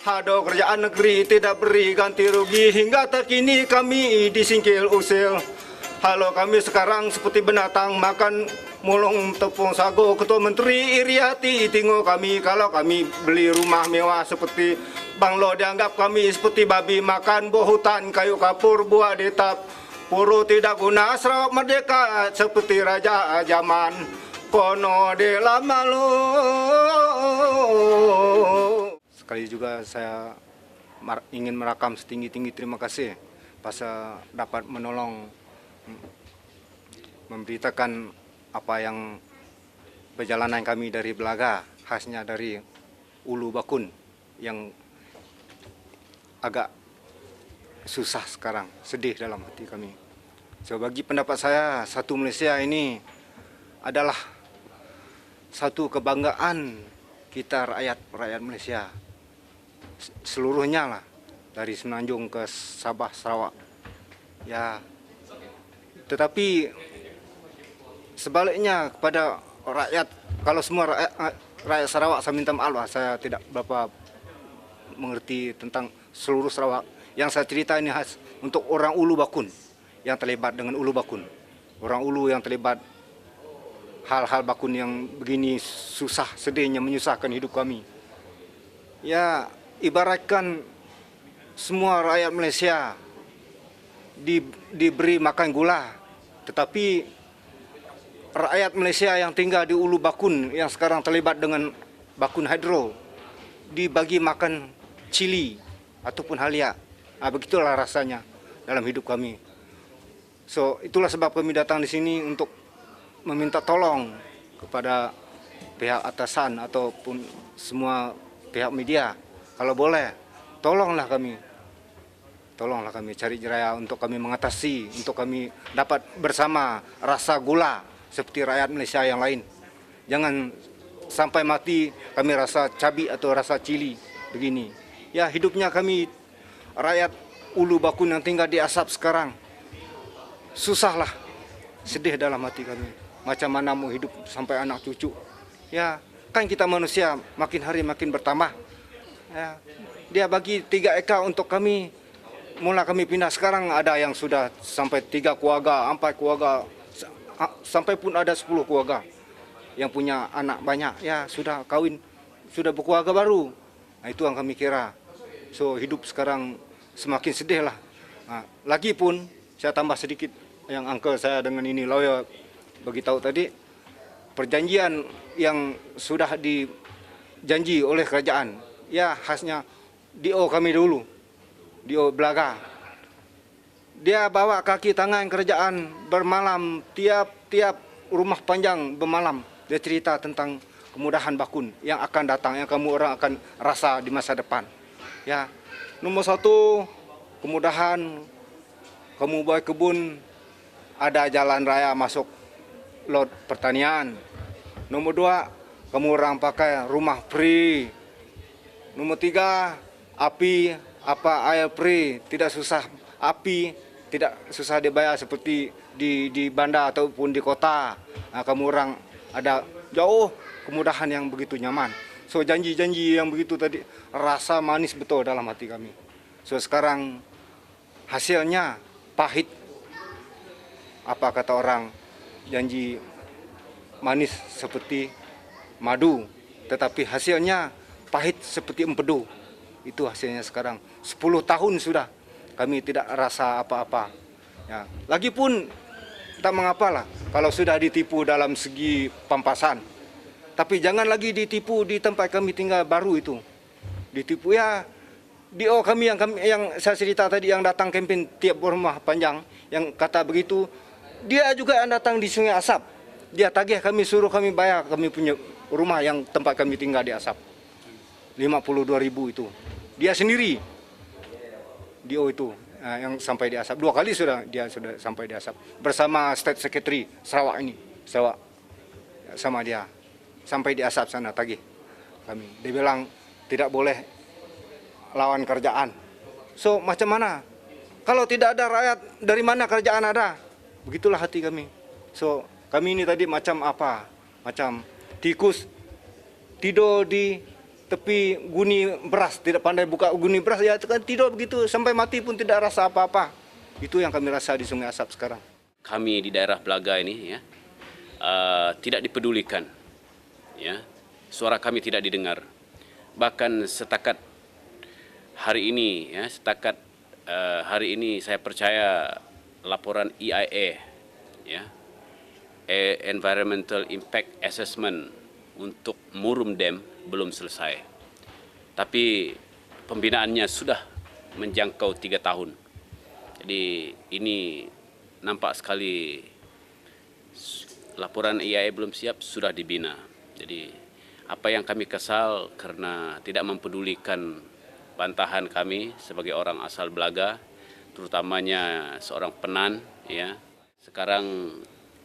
Hado kerjaan negeri tidak beri ganti rugi hingga terkini kami disingkil usil. Halo kami sekarang seperti binatang makan mulung tepung sagu. Ketua Menteri iri hati tengok kami kalau kami beli rumah mewah seperti banglo, dianggap kami seperti babi makan buah hutan kayu kapur buah detap. Puru tidak guna Sarawak merdeka seperti raja zaman kono de la malu. Sekali juga saya ingin merakam setinggi-tinggi terima kasih pasal dapat menolong memberitakan apa yang perjalanan kami dari Belaga, khasnya dari Ulu Bakun yang agak susah sekarang, sedih dalam hati kami. So, bagi pendapat saya, Satu Malaysia ini adalah satu kebanggaan kita rakyat Malaysia seluruhnya lah, dari Semenanjung ke Sabah, Sarawak. Ya, tetapi sebaliknya kepada rakyat, kalau semua rakyat Sarawak, saya minta maaf lah, saya tidak berapa mengerti tentang seluruh Sarawak. Yang saya cerita ini khas untuk orang Ulu Bakun yang terlibat dengan Ulu Bakun. Orang Ulu yang terlibat hal-hal Bakun yang begini susah, sedihnya menyusahkan hidup kami. Ya, ibaratkan semua rakyat Malaysia diberi makan gula, tetapi rakyat Malaysia yang tinggal di Ulu Bakun yang sekarang terlibat dengan Bakun Hydro dibagi makan cili ataupun halia. Begitulah rasanya dalam hidup kami. So, itulah sebab kami datang di sini untuk meminta tolong kepada pihak atasan ataupun semua pihak media. Kalau boleh, tolonglah kami cari jeraya untuk kami mengatasi, untuk kami dapat bersama rasa gula seperti rakyat Malaysia yang lain. Jangan sampai mati kami rasa cabai atau rasa cili begini. Ya, hidupnya kami rakyat Ulu Bakun yang tinggal di asap sekarang susahlah, sedih dalam hati kami. Macam mana mau hidup sampai anak cucu? Ya, kan kita manusia makin hari makin bertambah. Ya, dia bagi 3 ekar untuk kami. Mula kami pindah, sekarang ada yang sudah sampai 3 keluarga, 4 keluarga, sampai pun ada 10 keluarga yang punya anak banyak. Ya, sudah kawin, sudah berkeluarga baru. Nah, itu yang kami kira. So, hidup sekarang semakin sedih lah. Nah, lagi pun saya tambah sedikit yang uncle saya dengan ini lawyer beritahu tadi, perjanjian yang sudah dijanji oleh kerajaan. Ya, khasnya DO kami dulu, DO Belaga. Dia bawa kaki tangan kerajaan bermalam, tiap rumah panjang bermalam. Dia cerita tentang kemudahan Bakun yang akan datang, yang kamu orang akan rasa di masa depan. Ya, nomor 1, kemudahan kamu buat kebun, ada jalan raya masuk lot pertanian. Nomor 2, kamu orang pakai rumah free. Nomor 3, air free, tidak susah api, tidak susah dibayar seperti di bandar ataupun di kota. Nah, kamu orang ada jauh kemudahan yang begitu nyaman. So, janji-janji yang begitu tadi rasa manis betul dalam hati kami. So, sekarang hasilnya pahit. Apa kata orang, janji manis seperti madu, tetapi hasilnya pahit seperti empedu. Itu hasilnya sekarang. 10 tahun sudah kami tidak rasa apa-apa. Ya, lagipun tak mengapalah kalau sudah ditipu dalam segi pampasan. Tapi jangan lagi ditipu di tempat kami tinggal baru itu. Ditipu ya, DO kami yang saya cerita tadi yang datang kempen tiap rumah panjang yang kata begitu, dia juga yang datang di Sungai Asap. Dia tagih kami, suruh kami bayar kami punya rumah yang tempat kami tinggal di Asap. 52.000 itu. Dia sendiri. DO itu yang sampai di Asap. 2 kali dia sudah sampai di Asap bersama State Secretary Sarawak ini. Sarawak sama dia. Sampai di Asap sana tagih kami. Dia bilang tidak boleh lawan kerajaan. So, macam mana? Kalau tidak ada rakyat, dari mana kerajaan ada? Begitulah hati kami. So, kami ini tadi macam apa? Macam tikus tidur di tepi guni beras, tidak pandai buka guni beras, ya kan tidur begitu sampai mati pun tidak rasa apa-apa. Itu yang kami rasa di Sungai Asap sekarang. Kami di daerah Belaga ini ya tidak dipedulikan, ya, suara kami tidak didengar. Bahkan setakat hari ini, ya, hari ini saya percaya laporan EIA, ya, Environmental Impact Assessment untuk Murum Dam belum selesai. Tapi pembinaannya sudah menjangkau 3 tahun. Jadi ini nampak sekali laporan EIA belum siap, sudah dibina. Jadi apa yang kami kesal karena tidak mempedulikan bantahan kami sebagai orang asal Belaga, terutamanya seorang Penan, ya. Sekarang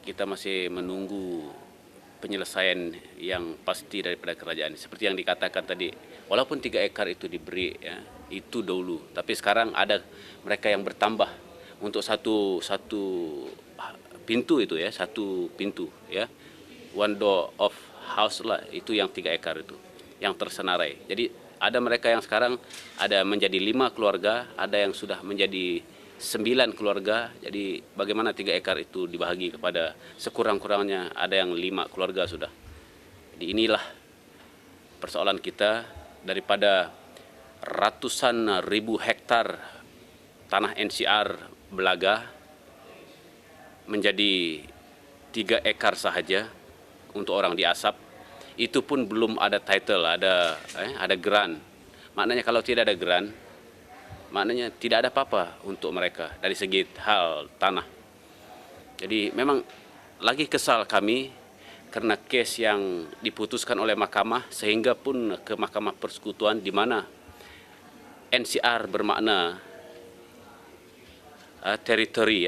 kita masih menunggu penyelesaian yang pasti daripada kerajaan. Seperti yang dikatakan tadi, walaupun 3 ekar itu diberi, ya, itu dahulu. Tapi sekarang ada mereka yang bertambah untuk satu pintu itu, ya, satu pintu, ya, one door of house lah, itu yang 3 ekar itu, yang tersenarai. Jadi ada mereka yang sekarang ada menjadi 5 keluarga, ada yang sudah menjadi 9 keluarga. Jadi bagaimana 3 ekar itu dibahagi kepada sekurang-kurangnya ada yang 5 keluarga sudah. Jadi inilah persoalan kita, daripada ratusan ribu hektar tanah NCR Belaga menjadi 3 ekar sahaja untuk orang di Asap. Itu pun belum ada title, ada grant. Maknanya kalau tidak ada grant, maknanya tidak ada apa-apa untuk mereka dari segi hal tanah. Jadi memang lagi kesal kami karena kes yang diputuskan oleh mahkamah, sehingga pun ke Mahkamah Persekutuan, di mana NCR bermakna teritori,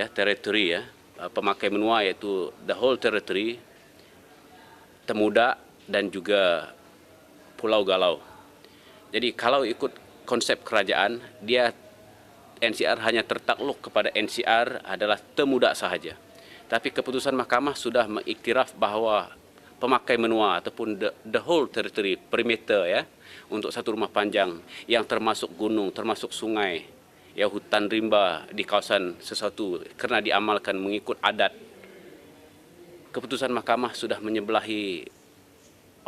pemakai menua, yaitu the whole territory, Temuda dan juga Pulau Galau. Jadi kalau ikut konsep kerajaan, dia NCR hanya tertakluk kepada NCR adalah Temuda sahaja. Tapi keputusan mahkamah sudah mengiktiraf bahwa pemakai menua ataupun the whole territory perimeter, ya, untuk satu rumah panjang yang termasuk gunung, termasuk sungai, ya, hutan rimba di kawasan sesuatu, karena diamalkan mengikut adat. Keputusan mahkamah sudah menyebelahi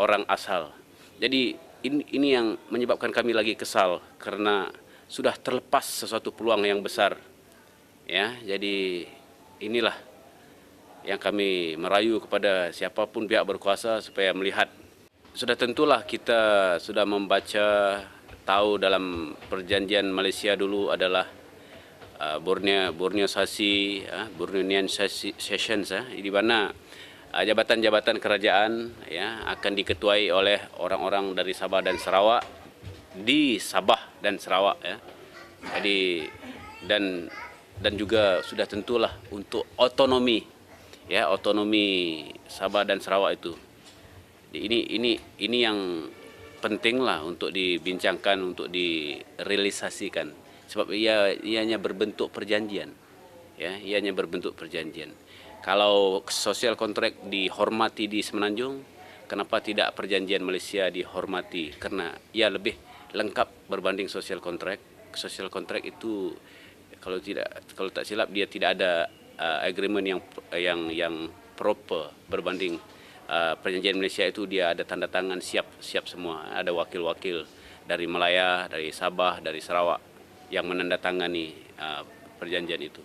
orang asal. Jadi ini yang menyebabkan kami lagi kesal, karena sudah terlepas sesuatu peluang yang besar, ya. Jadi inilah yang kami merayu kepada siapapun pihak berkuasa supaya melihat. Sudah tentulah kita sudah membaca, tahu dalam perjanjian Malaysia dulu adalah Borneo Bornean Sessions, di mana jabatan-jabatan kerajaan, ya, akan diketuai oleh orang-orang dari Sabah dan Sarawak di Sabah dan Sarawak, ya. Jadi dan juga sudah tentulah untuk otonomi, ya, otonomi Sabah dan Sarawak itu. Ini yang penting lah untuk dibincangkan, untuk direalisasikan, sebab ianya berbentuk perjanjian, ya, ianya berbentuk perjanjian. Kalau social contract dihormati di Semenanjung, kenapa tidak perjanjian Malaysia dihormati? Karena ia lebih lengkap berbanding social contract. Social contract itu kalau tak silap dia tidak ada agreement yang proper berbanding perjanjian Malaysia itu. Dia ada tanda tangan siap semua, ada wakil-wakil dari Malaya, dari Sabah, dari Sarawak yang menandatangani perjanjian itu.